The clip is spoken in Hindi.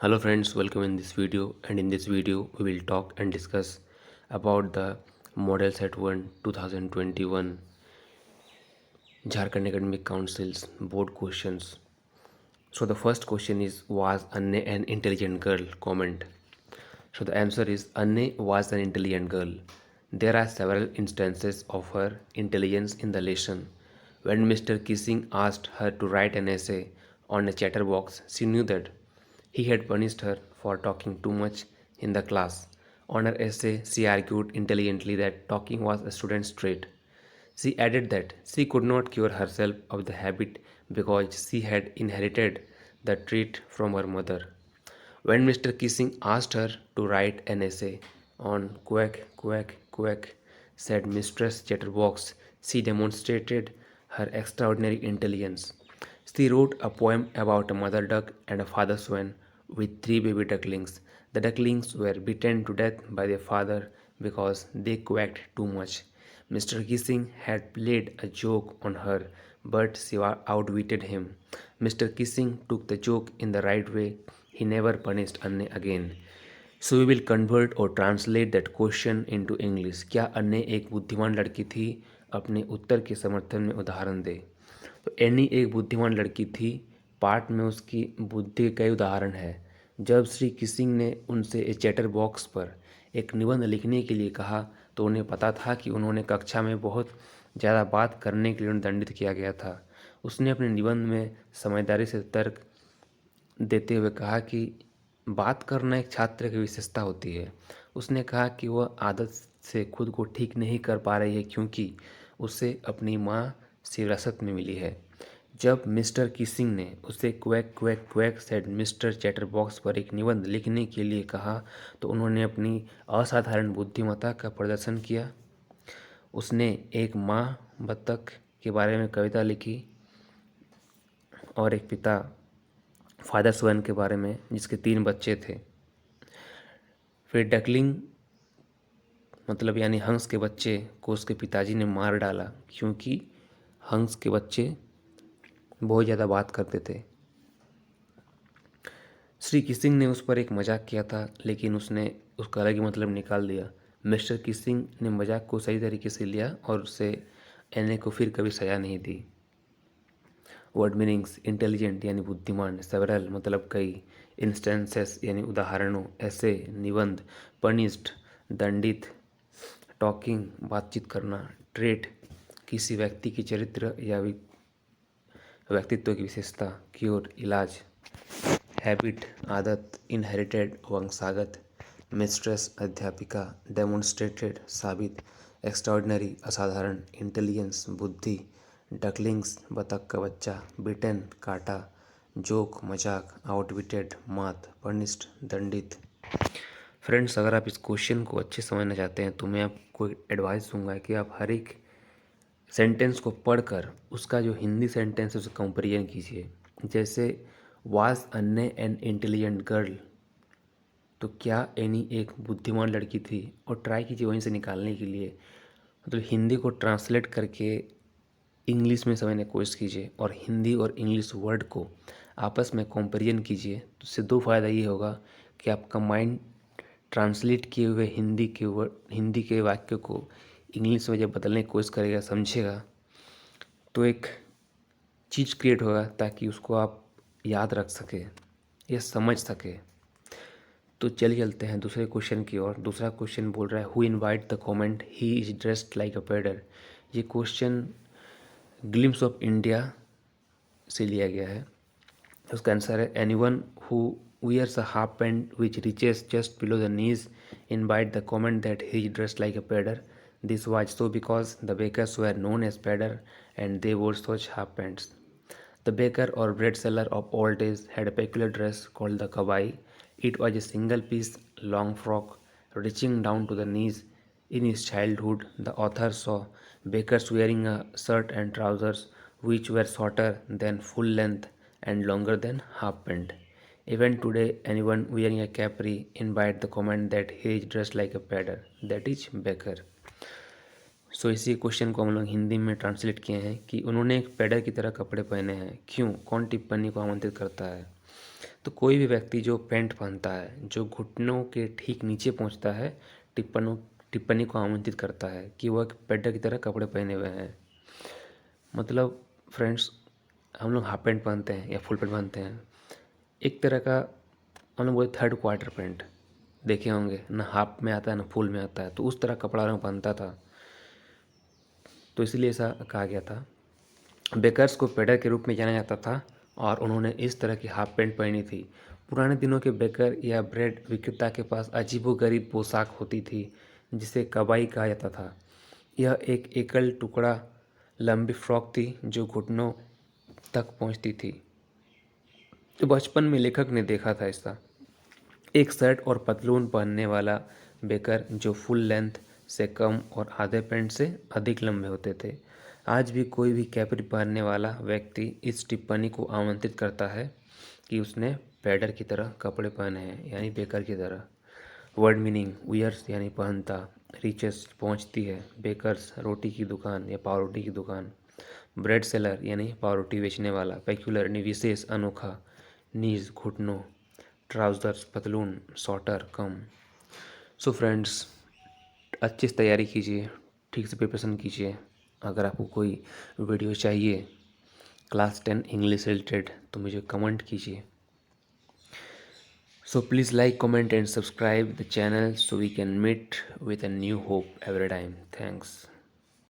Hello friends, welcome in this video, and in this video we will talk and discuss about the Model Set 1 2021 Jharkhand Academic Council's board questions. So the first question is, was Anne an intelligent girl? Comment. So the answer is, Anne was an intelligent girl. There are several instances of her intelligence in the lesson. When Mr. Kissing asked her to write an essay on a chatterbox, she knew that he had punished her for talking too much in the class. On her essay, she argued intelligently that talking was a student's trait. She added that she could not cure herself of the habit because she had inherited the trait from her mother. When Mr. Kissing asked her to write an essay on quack, quack, quack, said Mistress Chatterbox, she demonstrated her extraordinary intelligence. She wrote a poem about a mother duck and a father swan with three baby ducklings. The ducklings were beaten to death by their father because they quacked too much. Mr. Kissing had played a joke on her, but she outwitted him. Mr. Kissing took the joke in the right way. He never punished Anne again. So we will convert or translate that question into English. क्या अन्य एक बुद्धिमान लड़की थी? अपने उत्तर के समर्थन में उदाहरण दे। तो एनी एक बुद्धिमान लड़की थी, पाठ में उसकी बुद्धि के कई उदाहरण है। जब श्री किसिंग ने उनसे एक चैटर बॉक्स पर एक निबंध लिखने के लिए कहा तो उन्हें पता था कि उन्होंने कक्षा में बहुत ज़्यादा बात करने के लिए उन्हें दंडित किया गया था। उसने अपने निबंध में समझदारी से तर्क देते हुए कहा कि बात करना एक छात्र की विशेषता होती है। उसने कहा कि वह आदत से खुद को ठीक नहीं कर पा रही है क्योंकि उसे अपनी माँ से विरासत में मिली है। जब मिस्टर किसिंग ने उसे quack quack quack said mister chatterbox पर एक निबंध लिखने के लिए कहा तो उन्होंने अपनी असाधारण बुद्धिमत्ता का प्रदर्शन किया। उसने एक माँ बत्तख के बारे में कविता लिखी और एक पिता फादर स्वैन के बारे में जिसके 3 बच्चे थे। फिर डकलिंग मतलब यानी हंस के बच्चे को उसके पिताजी ने मार डाला क्योंकि हंस के बच्चे बहुत ज़्यादा बात करते थे। श्री किसिंग ने उस पर एक मजाक किया था लेकिन उसने उसका अलग ही मतलब निकाल दिया। मिस्टर किसिंग ने मजाक को सही तरीके से लिया और उसे एने को फिर कभी सजा नहीं दी। वर्ड मीनिंग्स: इंटेलिजेंट यानी बुद्धिमान, सेवरल मतलब कई, इंस्टेंसेस यानी उदाहरणों, ऐसे निबंध, पनिश्ड दंडित, टॉकिंग बातचीत करना, ट्रेट किसी व्यक्ति की चरित्र या व्यक्तित्व की विशेषता, क्योर इलाज, हैबिट आदत, इनहेरिटेड वंशागत, मिस्ट्रेस अध्यापिका, डेमोन्स्ट्रेटेड साबित, एक्स्ट्राऑर्डिनरी असाधारण, इंटेलिजेंस बुद्धि, डकलिंग्स बतख का बच्चा, बिटेन काटा, जोक मजाक, आउटविटेड मात, पनिश्ड दंडित। फ्रेंड्स, अगर आप इस क्वेश्चन को अच्छे समझना चाहते हैं तो मैं आपको एडवाइस दूंगा कि आप हर एक सेंटेंस को पढ़कर उसका जो हिंदी सेंटेंस है उसे कंपेरिजन कीजिए। जैसे वाज अन्ने एन इंटेलिजेंट गर्ल, तो क्या एनी एक बुद्धिमान लड़की थी, और ट्राई कीजिए वहीं से निकालने के लिए। मतलब हिंदी को ट्रांसलेट करके इंग्लिश में समझने की कोशिश कीजिए और हिंदी और इंग्लिश वर्ड को आपस में कंपेरिजन कीजिए। तो इससे 2 फ़ायदा ये होगा कि आपका माइंड ट्रांसलेट किए हुए हिंदी के वाक्य को इंग्लिश में जब बदलने की कोशिश करेगा, समझेगा, तो एक चीज़ क्रिएट होगा ताकि उसको आप याद रख सके या समझ सके। तो चलिए चलते हैं दूसरे क्वेश्चन की ओर। दूसरा क्वेश्चन बोल रहा है, who invite the comment he is dressed like a पेडर। ये क्वेश्चन ग्लिम्स ऑफ इंडिया से लिया गया है। उसका आंसर है, anyone who wears a half pant which reaches just below the knees invite the comment that he is dressed like a pedder. This was so because the bakers were known as pedder and they wore such half pants. The baker or bread seller of old days had a peculiar dress called the kabai. It was a single piece long frock reaching down to the knees. In his childhood, the author saw bakers wearing a shirt and trousers which were shorter than full length and longer than half pant. Even today, anyone wearing a capri invite the comment that he is dressed like a pedder, that is baker. सो इसी क्वेश्चन को हम लोग हिंदी में ट्रांसलेट किए हैं कि उन्होंने एक पैडर की तरह कपड़े पहने हैं। क्यों? कौन टिप्पणी को आमंत्रित करता है? तो कोई भी व्यक्ति जो पैंट पहनता है, जो घुटनों के ठीक नीचे पहुंचता है, टिप्पणी को आमंत्रित करता है कि वह एक पेडर की तरह कपड़े पहने हुए हैं। मतलब फ्रेंड्स, हम लोग हाफ पैंट पहनते हैं या फुल पैंट पहनते हैं, एक तरह का हम लोग बोलते थर्ड क्वार्टर पैंट देखे होंगे ना, हाफ में आता है ना फुल में आता है, तो उस तरह कपड़ा लोग पहनता था, तो इसलिए ऐसा कहा गया था। बेकर्स को पेडर के रूप में जाना जाता था और उन्होंने इस तरह की हाफ पैंट पहनी थी। पुराने दिनों के बेकर या ब्रेड विक्रेता के पास अजीबोगरीब पोशाक होती थी जिसे कबाई कहा जाता था। यह एक एकल टुकड़ा लंबी फ्रॉक थी जो घुटनों तक पहुंचती थी। तो बचपन में लेखक ने देखा था ऐसा, एक शर्ट और पतलून पहनने वाला बेकर जो फुल लेंथ से कम और आधे पैंट से अधिक लंबे होते थे। आज भी कोई भी कैपरी पहनने वाला व्यक्ति इस टिप्पणी को आमंत्रित करता है कि उसने पैडर की तरह कपड़े पहने हैं, यानी बेकर की तरह। वर्ड मीनिंग: वियर्स यानी पहनता, रिचेस पहुंचती है, बेकर्स रोटी की दुकान या पावरोटी की दुकान, ब्रेड सेलर यानी पावरोटी बेचने वाला, पेक्यूलर यानी विशेष अनोखा, नीज घुटनों, ट्राउज़र्स पतलून, शॉर्टर कम। सो फ्रेंड्स, अच्छे से तैयारी कीजिए, ठीक से प्रिपरेशन कीजिए। अगर आपको कोई वीडियो चाहिए क्लास 10 इंग्लिश रिलेटेड तो मुझे कमेंट कीजिए। So please like, comment and subscribe the channel so we can meet with a new hope every time. Thanks.